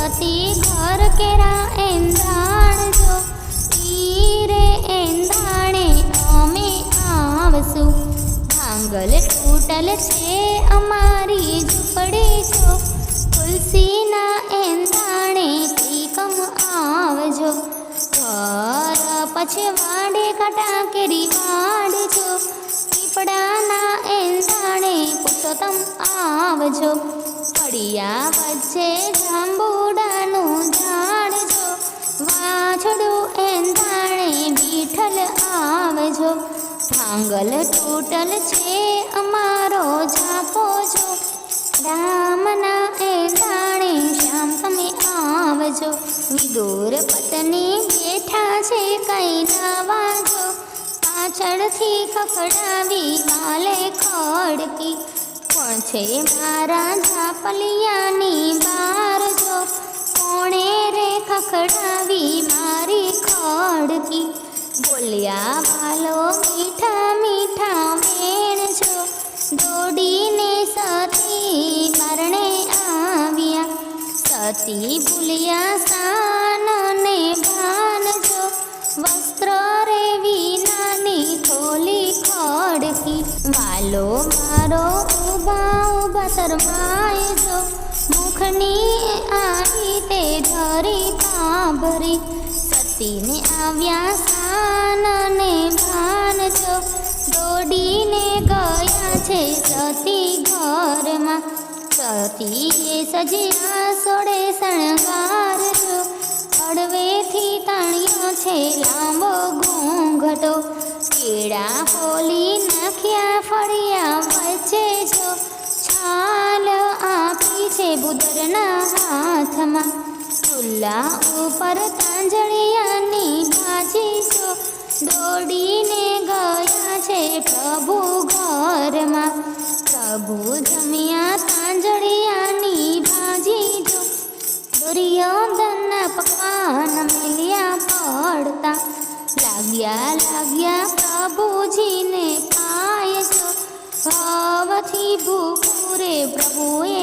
સતી ઘર કેરા એંધાણ જો, ઈરે એંધાણે અમે આવશું. ભાંગલ તૂટલ છે અમારી ઝૂંપડી જો, તુલસીના એંધાણે ત્રિકમ આવજો. ઘર પછવાડે ઘટા કેરી વાડજો, પીપળાના એંધાણે પુરુષોત્તમ આવજો. ફળિયા વચ્ચે જાંબુડાનું ઝાડ જો, વાછડું એંધાણે વિઠ્ઠલ આવજો. ભાંગલ તૂટલ છે અમારો ઝાપો જો, રામના એંધાણે શ્યામ તમે આવજો. વિદુર પત્ની બેઠા છે કઈ નાવાજો, પાછળથી ખખડાવી વાલે ખડકી. કોણ છે મારા ઝાપલિયાની બાર જો, કોણે રે ખખડાવી મારી ખડકી. બોલ્યા વાલો મીઠા મીઠા વેણ જો, દોડીને સતી બારણે આવ્યા. સતી ભૂલ્યા સાનને ભાન જો, વસ્ત્ર રે વિનાની ખોલી ખડકી. વાલો મારો ઊભા ઊભા શરમાય જો, મુખની આવી તે ધરી તાંભરી. સતીને આવ્યા સાનને ભાન જો, દોડીને ગયા છે સતી ઘરમાં. સતીએ સજ્યા સોળે શણગાર જો, હળવેથી તાણ્યો છે લાંબો ઘૂંઘટો. કેળા ફોલી નાખ્યા ફળિયા વચ્ચે જો, છાલ આપી છે બુદરના હાથમાં. ચૂલા ઉપર તાંજળિયાની ભાજી જો, દોડીને ગયા છે પ્રભુ ઘરમાં. પ્રભુ જમ્યા તાંજળિયાની ભાજી જો, દુર્યોધનના પકવાન મેલ્યા પડતા. લાગ્યા પ્રભુજીને પાય જો, ભાવથી ભૂખું રે પ્રભુએ